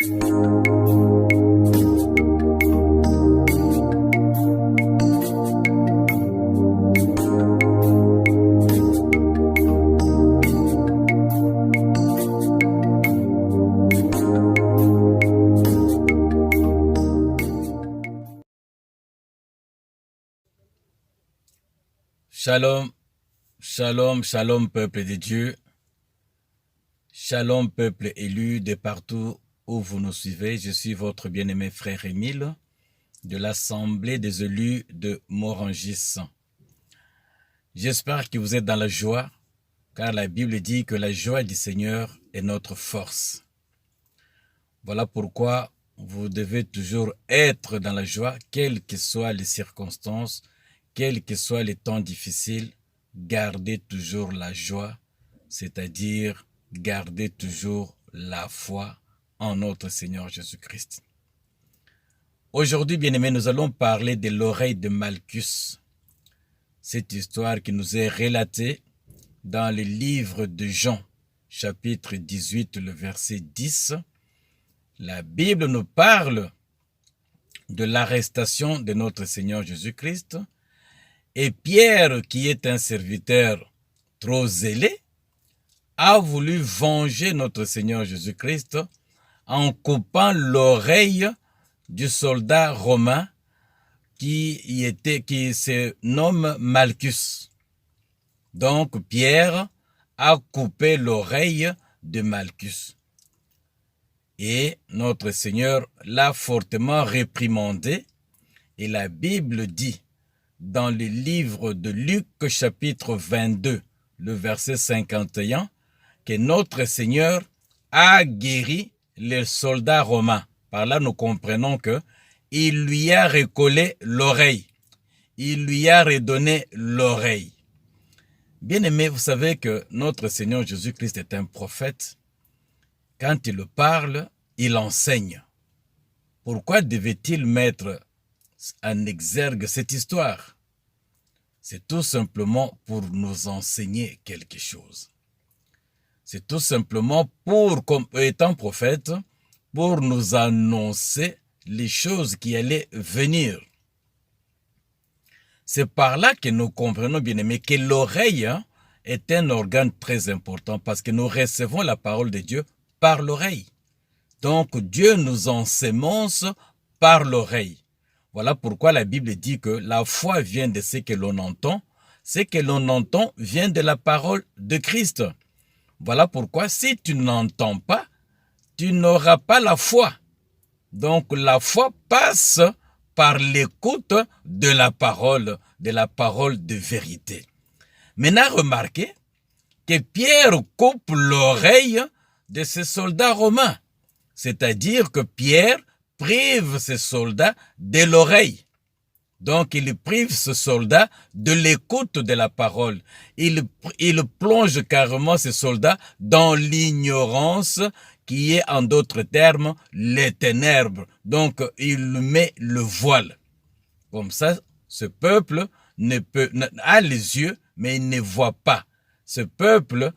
Shalom, shalom, shalom peuple de Dieu, shalom peuple élu de partout où vous nous suivez. Je suis votre bien-aimé frère Émile de l'Assemblée des élus de Morangis. J'espère que vous êtes dans la joie, car la Bible dit que la joie du Seigneur est notre force. Voilà pourquoi vous devez toujours être dans la joie, quelles que soient les circonstances, quels que soient les temps difficiles, gardez toujours la joie, c'est-à-dire gardez toujours la foi en notre Seigneur Jésus-Christ. Aujourd'hui, bien-aimés, nous allons parler de l'oreille de Malchus. Cette histoire qui nous est relatée dans le livre de Jean, chapitre 18, le verset 10. La Bible nous parle de l'arrestation de notre Seigneur Jésus-Christ. Et Pierre, qui est un serviteur trop zélé, a voulu venger notre Seigneur Jésus-Christ en coupant l'oreille du soldat romain qui se nomme Malchus. Donc Pierre a coupé l'oreille de Malchus. Et notre Seigneur l'a fortement réprimandé. Et la Bible dit, dans le livre de Luc, chapitre 22, le verset 51, que notre Seigneur a guéri les soldats romains. Par là, nous comprenons que il lui a recollé l'oreille. Il lui a redonné l'oreille. Bien-aimés, vous savez que notre Seigneur Jésus-Christ est un prophète. Quand il parle, il enseigne. Pourquoi devait-il mettre en exergue cette histoire? C'est tout simplement pour nous enseigner quelque chose. C'est tout simplement pour, comme étant prophète, pour nous annoncer les choses qui allaient venir. C'est par là que nous comprenons, bien aimé, que l'oreille est un organe très important parce que nous recevons la parole de Dieu par l'oreille. Donc Dieu nous ensémence par l'oreille. Voilà pourquoi la Bible dit que la foi vient de ce que l'on entend. Ce que l'on entend vient de la parole de Christ. Voilà pourquoi si tu n'entends pas, tu n'auras pas la foi. Donc la foi passe par l'écoute de la parole de vérité. Maintenant, remarquez que Pierre coupe l'oreille de ces soldats romains. C'est-à-dire que Pierre prive ces soldats de l'oreille. Donc, il prive ce soldat de l'écoute de la parole. Il plonge carrément ces soldats dans l'ignorance qui est, en d'autres termes, les ténèbres. Donc, il met le voile. Comme ça, ce peuple a les yeux, mais il ne voit pas. Ce peuple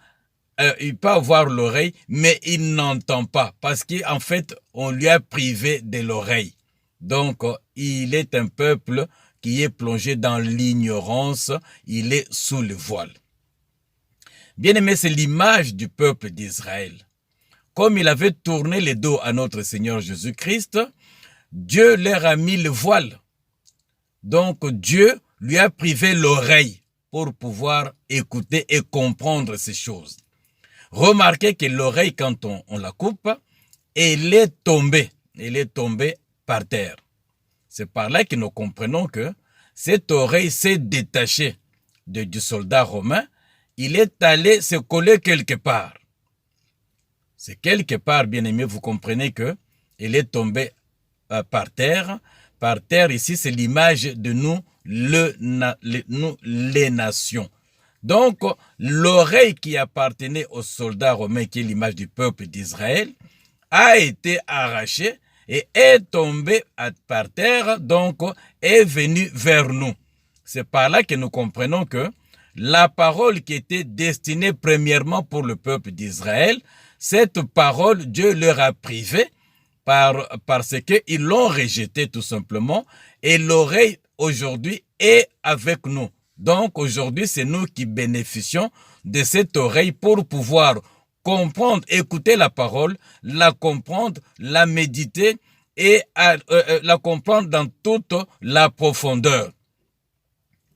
il peut avoir l'oreille, mais il n'entend pas parce qu'en fait, on lui a privé de l'oreille. Donc, il est un peuple qui est plongé dans l'ignorance, il est sous le voile. Bien aimé, c'est l'image du peuple d'Israël. Comme il avait tourné le dos à notre Seigneur Jésus-Christ, Dieu leur a mis le voile. Donc, Dieu lui a privé l'oreille pour pouvoir écouter et comprendre ces choses. Remarquez que l'oreille, quand on la coupe, elle est tombée par terre. C'est par là que nous comprenons que cette oreille s'est détachée du soldat romain. Il est allé se coller quelque part. C'est quelque part, bien aimé, vous comprenez que elle est tombée par terre. Par terre, ici, c'est l'image de nous, les nations. Donc, l'oreille qui appartenait aux soldats romains, qui est l'image du peuple d'Israël, a été arrachée et est tombée par terre, donc est venue vers nous. C'est par là que nous comprenons que la parole qui était destinée premièrement pour le peuple d'Israël, cette parole, Dieu leur a privé parce qu'ils l'ont rejeté tout simplement. Et l'oreille aujourd'hui est avec nous. Donc aujourd'hui, c'est nous qui bénéficions de cette oreille pour pouvoir comprendre, écouter la parole, la comprendre, la méditer et la comprendre dans toute la profondeur.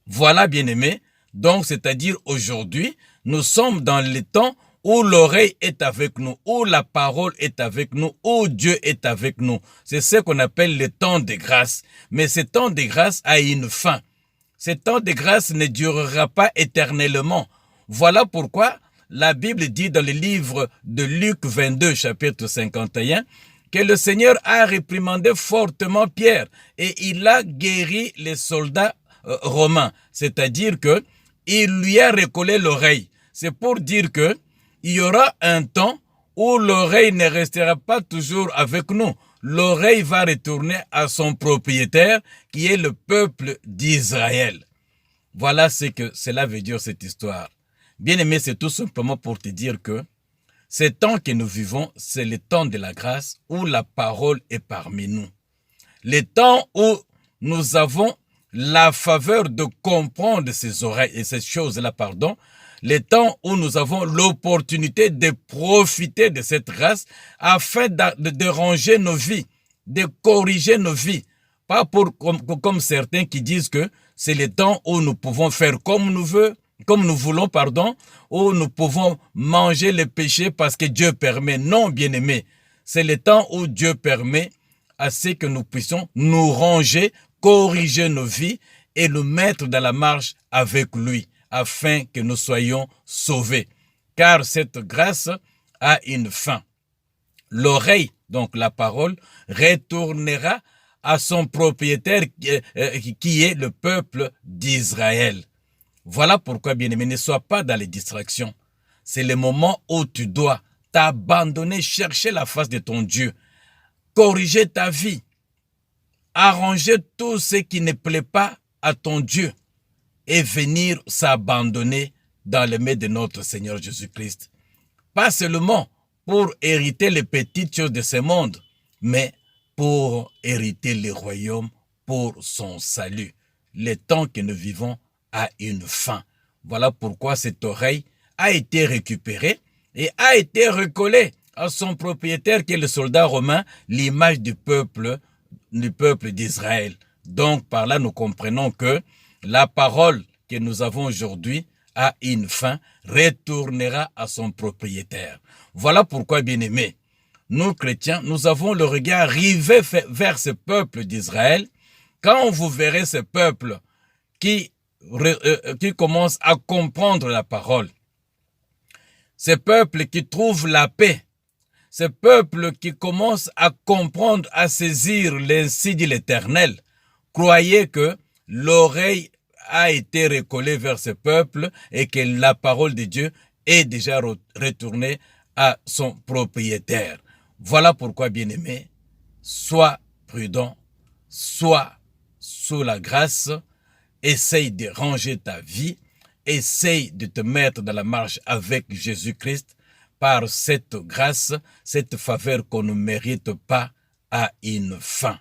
Voilà, bien-aimés. Donc, c'est-à-dire aujourd'hui, nous sommes dans le temps où l'oreille est avec nous, où la parole est avec nous, où Dieu est avec nous. C'est ce qu'on appelle le temps de grâce. Mais ce temps de grâce a une fin. Ce temps de grâce ne durera pas éternellement. Voilà pourquoi la Bible dit dans le livre de Luc 22, chapitre 51, que le Seigneur a réprimandé fortement Pierre et il a guéri les soldats romains. C'est-à-dire que il lui a recollé l'oreille. C'est pour dire que il y aura un temps où l'oreille ne restera pas toujours avec nous. L'oreille va retourner à son propriétaire qui est le peuple d'Israël. Voilà ce que cela veut dire cette histoire. Bien aimé, c'est tout simplement pour te dire que ce temps que nous vivons, c'est le temps de la grâce où la parole est parmi nous. Le temps où nous avons la faveur de comprendre ces oreilles et ces choses-là, pardon, le temps où nous avons l'opportunité de profiter de cette grâce afin de ranger nos vies, de corriger nos vies. Pas comme certains qui disent que c'est le temps où nous pouvons faire comme nous voulons, où nous pouvons manger le péché parce que Dieu permet. Non, bien-aimé, c'est le temps où Dieu permet à ce que nous puissions nous ranger, corriger nos vies et nous mettre dans la marche avec lui, afin que nous soyons sauvés. Car cette grâce a une fin. L'oreille, donc la parole, retournera à son propriétaire qui est le peuple d'Israël. Voilà pourquoi, bien-aimé, ne sois pas dans les distractions. C'est le moment où tu dois t'abandonner, chercher la face de ton Dieu, corriger ta vie, arranger tout ce qui ne plaît pas à ton Dieu et venir s'abandonner dans les mains de notre Seigneur Jésus-Christ. Pas seulement pour hériter les petites choses de ce monde, mais pour hériter le royaume pour son salut. Le temps que nous vivons a une fin. Voilà pourquoi cette oreille a été récupérée et a été recollée à son propriétaire qui est le soldat romain, l'image du peuple d'Israël. Donc par là nous comprenons que la parole que nous avons aujourd'hui a une fin, retournera à son propriétaire. Voilà pourquoi, bien-aimés, nous chrétiens, nous avons le regard rivé vers ce peuple d'Israël. Quand vous verrez ce peuple qui commence à comprendre la parole, ce peuple qui trouve la paix, ce peuple qui commence à comprendre, à saisir l'insigne de l'Éternel, croyez que l'oreille a été recollée vers ce peuple et que la parole de Dieu est déjà retournée à son propriétaire. Voilà pourquoi, bien-aimé, sois prudent, sois sous la grâce, essaye de ranger ta vie, essaye de te mettre dans la marche avec Jésus-Christ par cette grâce, cette faveur qu'on ne mérite pas à une fin.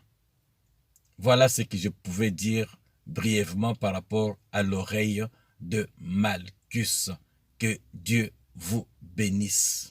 Voilà ce que je pouvais dire brièvement par rapport à l'oreille de Malchus. Que Dieu vous bénisse.